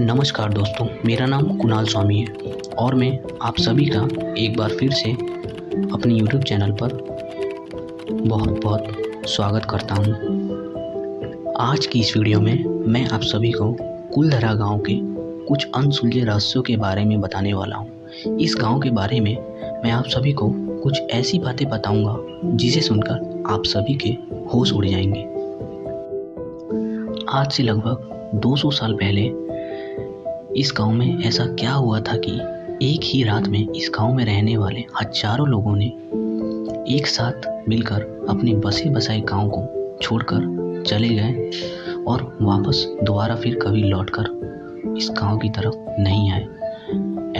नमस्कार दोस्तों, मेरा नाम कुणाल स्वामी है और मैं आप सभी का एक बार फिर से अपने YouTube चैनल पर बहुत बहुत स्वागत करता हूं। आज की इस वीडियो में मैं आप सभी को कुलधरा गांव के कुछ अनसुलझे रहस्यों के बारे में बताने वाला हूं। इस गांव के बारे में मैं आप सभी को कुछ ऐसी बातें बताऊंगा जिसे सुनकर आप सभी के होश उड़ जाएंगे। आज से लगभग 200 साल पहले इस गांव में ऐसा क्या हुआ था कि एक ही रात में इस गांव में रहने वाले हजारों लोगों ने एक साथ मिलकर अपने बसे बसाए गांव को छोड़कर चले गए और वापस दोबारा फिर कभी लौटकर इस गांव की तरफ नहीं आए।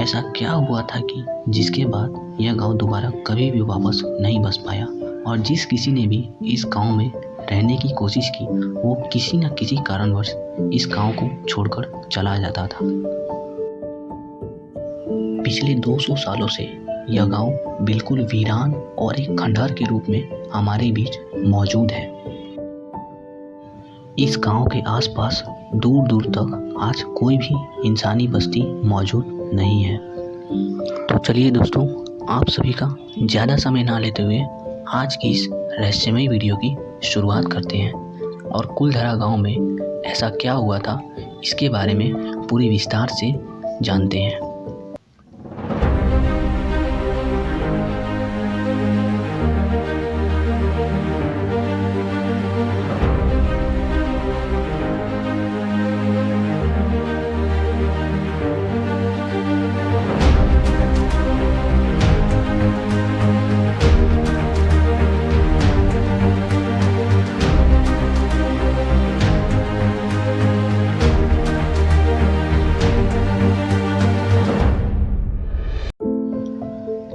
ऐसा क्या हुआ था कि जिसके बाद यह गांव दोबारा कभी भी वापस नहीं बस पाया और जिस किसी ने भी इस गांव में रहने की कोशिश की वो किसी न किसी कारणवश इस गांव को छोड़कर चला जाता था। पिछले 200 सालों से यह गांव बिल्कुल वीरान और एक खंडहर के रूप में हमारे बीच मौजूद है। इस गांव के आसपास दूर दूर तक आज कोई भी इंसानी बस्ती मौजूद नहीं है। तो चलिए दोस्तों, आप सभी का ज़्यादा समय ना लेते हुए आज की इस रहस्यमय वीडियो की शुरुआत करते हैं और कुलधरा गांव में ऐसा क्या हुआ था इसके बारे में पूरी विस्तार से जानते हैं।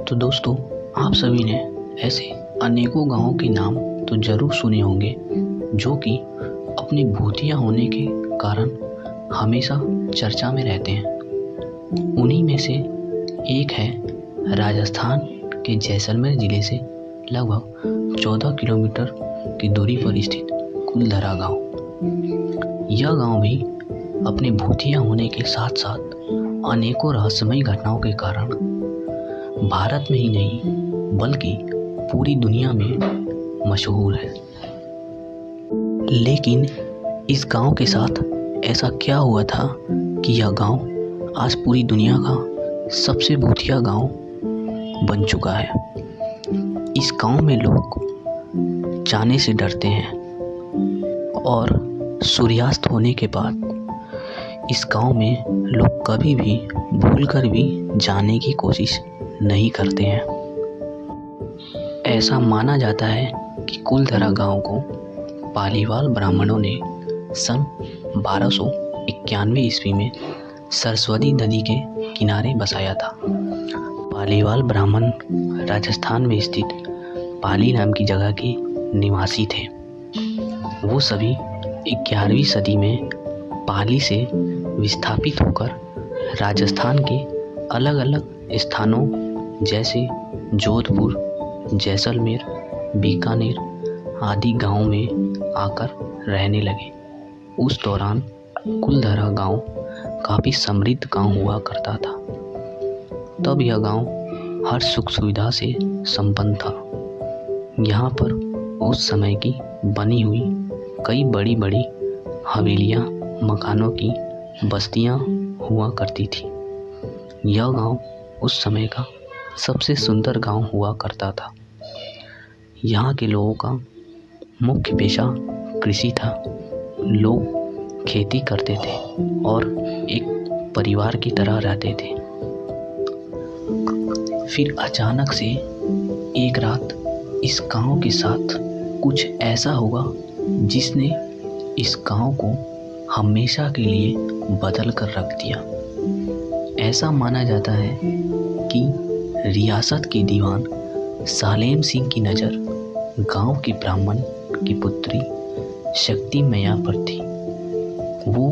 तो दोस्तों, आप सभी ने ऐसे अनेकों गांवों के नाम तो जरूर सुने होंगे जो कि अपने भूतिया होने के कारण हमेशा चर्चा में रहते हैं। उन्हीं में से एक है राजस्थान के जैसलमेर ज़िले से लगभग 14 किलोमीटर की दूरी पर स्थित कुलधरा गांव। यह गांव भी अपने भूतिया होने के साथ साथ अनेकों रहस्यमय घटनाओं के कारण भारत में ही नहीं बल्कि पूरी दुनिया में मशहूर है। लेकिन इस गांव के साथ ऐसा क्या हुआ था कि यह गांव आज पूरी दुनिया का सबसे भूतिया गांव बन चुका है। इस गांव में लोग जाने से डरते हैं और सूर्यास्त होने के बाद इस गांव में लोग कभी भी भूलकर भी जाने की कोशिश नहीं करते हैं। ऐसा माना जाता है कि कुलधरा गांव को पालीवाल ब्राह्मणों ने सन 1291 ईस्वी में सरस्वती नदी के किनारे बसाया था। पालीवाल ब्राह्मण राजस्थान में स्थित पाली नाम की जगह के निवासी थे। वो सभी 11वीं सदी में पाली से विस्थापित होकर राजस्थान के अलग अलग स्थानों जैसे जोधपुर, जैसलमेर, बीकानेर आदि गांवों में आकर रहने लगे। उस दौरान कुलधरा गांव काफ़ी समृद्ध गांव हुआ करता था। तब यह गांव हर सुख सुविधा से संपन्न था। यहाँ पर उस समय की बनी हुई कई बड़ी बड़ी हवेलियाँ, मकानों की बस्तियाँ हुआ करती थी। यह गांव उस समय का सबसे सुंदर गांव हुआ करता था। यहाँ के लोगों का मुख्य पेशा कृषि था। लोग खेती करते थे और एक परिवार की तरह रहते थे। फिर अचानक से एक रात इस गांव के साथ कुछ ऐसा हुआ जिसने इस गांव को हमेशा के लिए बदल कर रख दिया। ऐसा माना जाता है कि रियासत के दीवान सालेम सिंह की नज़र गांव के ब्राह्मण की पुत्री शक्ति मैया पर थी। वो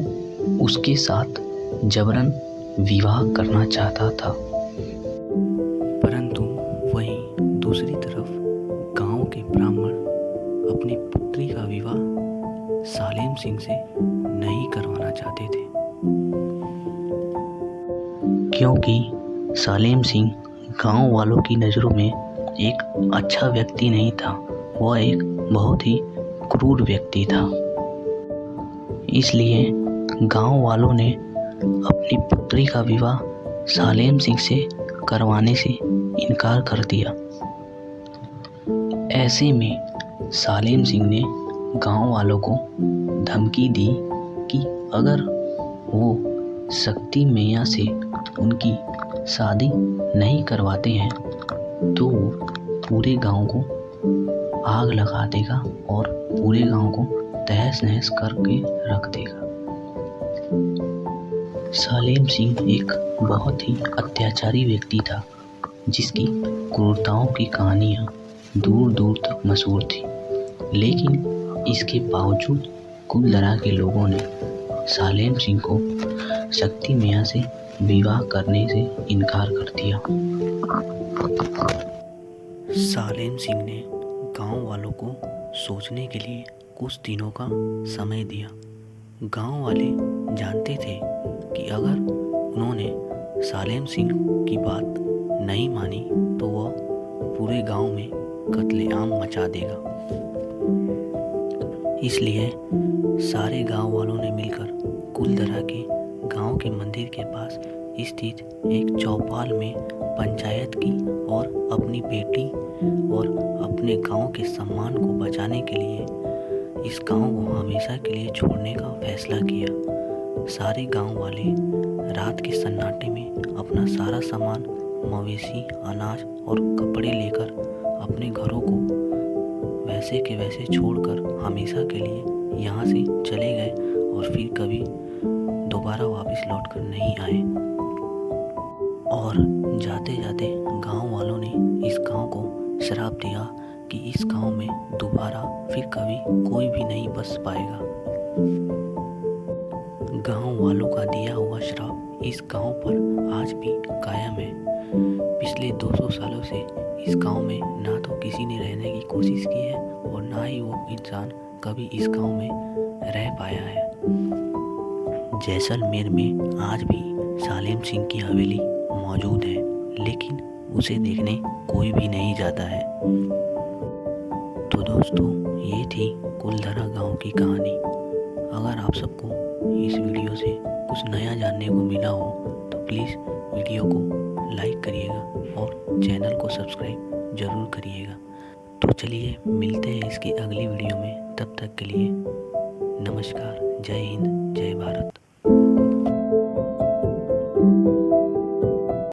उसके साथ जबरन विवाह करना चाहता था, परंतु वहीं दूसरी तरफ गांव के ब्राह्मण अपनी पुत्री का विवाह सालेम सिंह से नहीं करवाना चाहते थे। क्योंकि सालेम सिंह गांव वालों की नज़रों में एक अच्छा व्यक्ति नहीं था, वह एक बहुत ही क्रूर व्यक्ति था। इसलिए गांव वालों ने अपनी पुत्री का विवाह सालेम सिंह से करवाने से इनकार कर दिया। ऐसे में सालेम सिंह ने गांव वालों को धमकी दी कि अगर वो शक्ति मैया से उनकी शादी नहीं करवाते हैं तो वो पूरे गांव को आग लगा देगा और पूरे गांव को तहस नहस करके रख देगा। सालेम सिंह एक बहुत ही अत्याचारी व्यक्ति था, जिसकी क्रूरताओं की कहानियाँ दूर दूर तक मशहूर थी। लेकिन इसके बावजूद कुलधरा के लोगों ने सालेम सिंह को शक्ति मैया से विवाह करने से इनकार कर दिया। सालेम सिंह ने गांव वालों को सोचने के लिए कुछ दिनों का समय दिया। गांव वाले जानते थे कि अगर उन्होंने सालेम सिंह की बात नहीं मानी तो वह पूरे गांव में कत्लेआम मचा देगा। इसलिए सारे गांव वालों ने मिलकर कुलधरा के गांव के मंदिर के पास स्थित एक चौपाल में पंचायत की और अपनी बेटी और अपने गांव के सम्मान को बचाने के लिए इस गांव को हमेशा के लिए छोड़ने का फैसला किया। सारे गांव वाले रात के सन्नाटे में अपना सारा सामान, मवेशी, अनाज और कपड़े लेकर अपने घरों को वैसे के वैसे छोड़कर हमेशा के लिए यहाँ से चले गए और फिर कभी दोबारा वापस लौटकर नहीं आए। और जाते जाते गांव वालों ने इस गांव को श्राप दिया कि इस गांव में दोबारा फिर कभी कोई भी नहीं बस पाएगा। गांव वालों का दिया हुआ श्राप इस गांव पर आज भी कायम है। पिछले 200 सालों से इस गांव में ना तो किसी ने रहने की कोशिश की है और ना ही वो इंसान कभी इस गांव में रह पाया है। जैसलमेर में आज भी सालेम सिंह की हवेली मौजूद है, लेकिन उसे देखने कोई भी नहीं जाता है। तो दोस्तों, ये थी कुलधरा गांव की कहानी। अगर आप सबको इस वीडियो से कुछ नया जानने को मिला हो तो प्लीज़ वीडियो को लाइक करिएगा और चैनल को सब्सक्राइब ज़रूर करिएगा। तो चलिए मिलते हैं इसकी अगली वीडियो में। तब तक के लिए नमस्कार। जय हिंद, जय भारत।